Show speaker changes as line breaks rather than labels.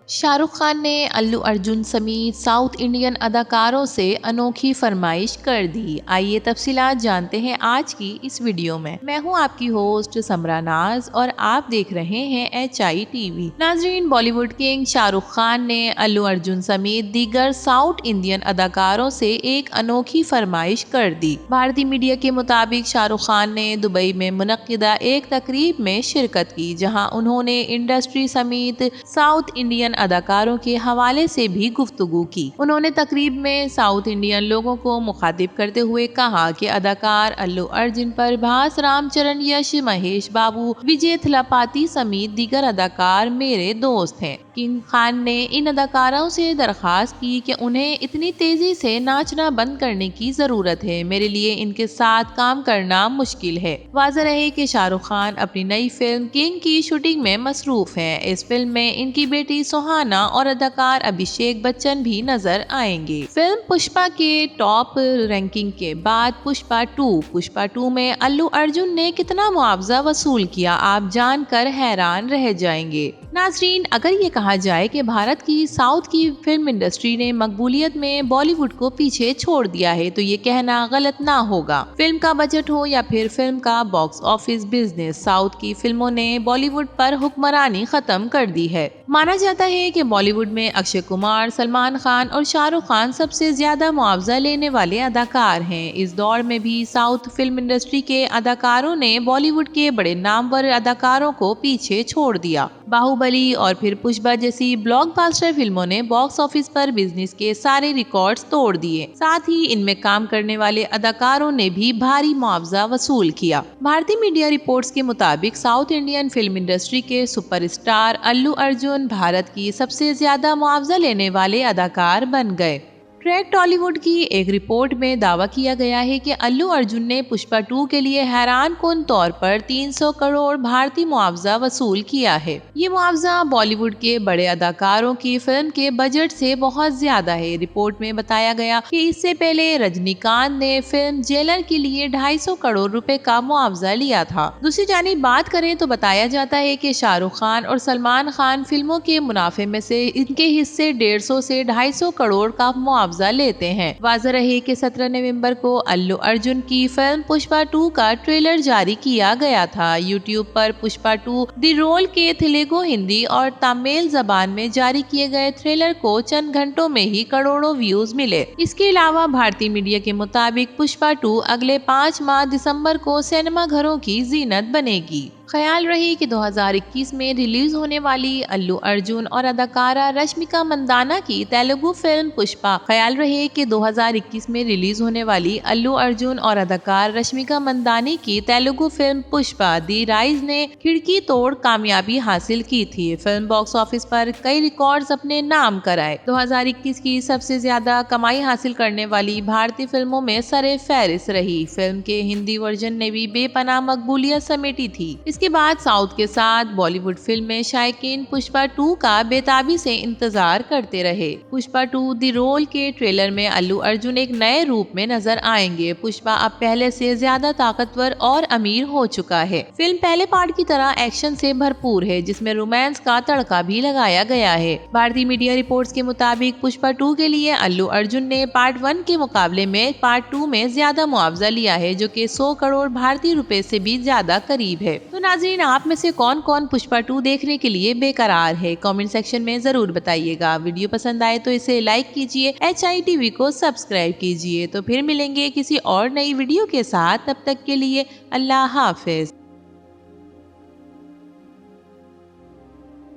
शाहरुख खान ने अल्लू अर्जुन समेत south Indian अदाकारों से अनोखी फरमाइश कर दी। आइए तफसीलात जानते हैं आज की इस वीडियो में। मैं हूं आपकी होस्ट समरा नाज और आप देख रहे हैं HITV। नाजरीन, बॉलीवुड किंग शाहरुख खान ने अल्लू अर्जुन समेत दीगर साउथ इंडियन अदाकारों से एक अनोखी फरमाइश कर दी। भारतीय मीडिया के मुताबिक शाहरुख खान ने दुबई में मुनक्किदा एक तकरीब में शिरकत की, जहां उन्होंने इंडस्ट्री समेत साउथ इंडियन अदाकारों के हवाले से भी गुफ्तगू की। उन्होंने तकरीब में साउथ इंडियन लोगों को मुखातिब करते हुए कहा कि अदाकार अल्लू अर्जुन, प्रभास, रामचरण, यश, महेश बाबू, विजय थलापाती समेत दीगर अदाकार मेरे दोस्त हैं। किंग खान ने इन अदाकारों से दरखास्त की कि उन्हें इतनी तेजी से नाचना बंद करने की जरूरत है। मेरे लिए इनके साथ काम करना मुश्किल है। वाज़ेह रहे कि शाहरुख खान अपनी नई फिल्म किंग की शूटिंग में मसरूफ हैं। इस फिल्म में इनकी बेटी सुहाना और अदाकार अभिषेक बच्चन भी नजर आएंगे। फिल्म पुष्पा के टॉप रैंकिंग के बाद पुष्पा 2 में अल्लू अर्जुन ने कितना मुआवजा वसूल किया, आप जानकर हैरान रह जाएंगे। नाजरीन, अगर ये कहा जाए कि भारत की साउथ की फिल्म इंडस्ट्री ने मकबूलियत में बॉलीवुड को पीछे छोड़ दिया है, तो ये कहना गलत ना होगा। फिल्म का बजट हो या फिर फिल्म का बॉक्स ऑफिस बिजनेस, साउथ की फिल्मों ने बॉलीवुड पर हुक्मरानी खत्म कर दी है। माना जाता है कि बॉलीवुड में अक्षय कुमार, सलमान खान और शाहरुख खान सबसे ज्यादा मुआवजा लेने वाले अदाकार हैं। इस दौर में भी साउथ फिल्म इंडस्ट्री के अदाकारों ने बॉलीवुड के बड़े नामवर अदाकारों को पीछे छोड़ दिया। बाहुबली और फिर पुष्पा जैसी ब्लॉकबस्टर फिल्मों ने बॉक्स ऑफिस पर बिजनेस के सारे रिकॉर्ड्स तोड़ दिए। साथ ही इनमें काम करने वाले अदाकारों ने भी भारी मुआवजा वसूल किया। भारतीय मीडिया रिपोर्ट्स के मुताबिक साउथ इंडियन फिल्म इंडस्ट्री के सुपरस्टार अल्लू अर्जुन भारत की सबसे ज्यादा मुआवजा लेने वाले अदाकार बन गए। ट्रैक टॉलीवुड की एक रिपोर्ट में दावा किया गया है कि अल्लू अर्जुन ने पुष्पा 2 के लिए हैरान कुन तौर पर 300 करोड़ भारतीय मुआवजा वसूल किया है। ये मुआवजा बॉलीवुड के बड़े अदाकारों की फिल्म के बजट से बहुत ज्यादा है। रिपोर्ट में बताया गया कि इससे पहले रजनीकांत ने फिल्म जेलर के लिए 250 करोड़ रुपए का मुआवजा लिया था। दूसरी जानिब बात करें तो बताया जाता है कि शाहरुख खान और सलमान खान फिल्मों के मुनाफे में से इनके हिस्से 150 से 250 करोड़ का मुआवजा लेते हैं। वाज़ेह रहे कि 17 नवंबर को अल्लू अर्जुन की फिल्म पुष्पा 2 का ट्रेलर जारी किया गया था। यूट्यूब पर पुष्पा 2 द रोल के तेलुगु, हिंदी और तमिल जबान में जारी किए गए ट्रेलर को चंद घंटों में ही करोड़ों व्यूज मिले। इसके अलावा भारतीय मीडिया के मुताबिक पुष्पा 2 अगले 5 माह दिसंबर को सिनेमा घरों की जीनत बनेगी। ख्याल रही कि 2021 में रिलीज होने वाली अल्लू अर्जुन और अदाकारा रश्मिका मंदाना की तेलुगु फिल्म पुष्पा। ख्याल रहे कि 2021 में रिलीज होने वाली अल्लू अर्जुन और अदाकार रश्मिका मंदानी की तेलुगु फिल्म पुष्पा दी राइज ने खिड़की तोड़ कामयाबी हासिल की थी। फिल्म बॉक्स ऑफिस पर कई रिकॉर्ड्स अपने नाम कराए। 2021 की सबसे ज्यादा कमाई हासिल करने वाली भारतीय फिल्मों में सरे फहरिस्त रही। फिल्म के हिंदी वर्जन ने भी बेपनाह मकबूलियत समेटी थी। इसके बाद साउथ के साथ बॉलीवुड फिल्म में शायकीन पुष्पा 2 का बेताबी से इंतजार करते रहे। पुष्पा 2 द रोल के ट्रेलर में अल्लू अर्जुन एक नए रूप में नजर आएंगे। पुष्पा अब पहले से ज्यादा ताकतवर और अमीर हो चुका है। फिल्म पहले पार्ट की तरह एक्शन से भरपूर है, जिसमें रोमांस का तड़का भी लगाया गया है। भारतीय मीडिया रिपोर्ट्स के मुताबिक पुष्पा 2 के लिए अल्लू अर्जुन ने पार्ट 1 के मुकाबले में पार्ट 2 में ज्यादा मुआवजा लिया है, जो कि 100 करोड़ भारतीय रुपए से भी ज्यादा करीब है। तो नाज़रीन, आप में से कौन कौन पुष्पा 2 देखने के लिए बेकरार है, कमेंट सेक्शन में जरूर बताइएगा। वीडियो पसंद आए तो इसे लाइक कीजिए, HITV को सब्सक्राइब कीजिए। तो फिर मिलेंगे किसी और नई वीडियो के साथ, तब तक के लिए अल्लाह हाफिज।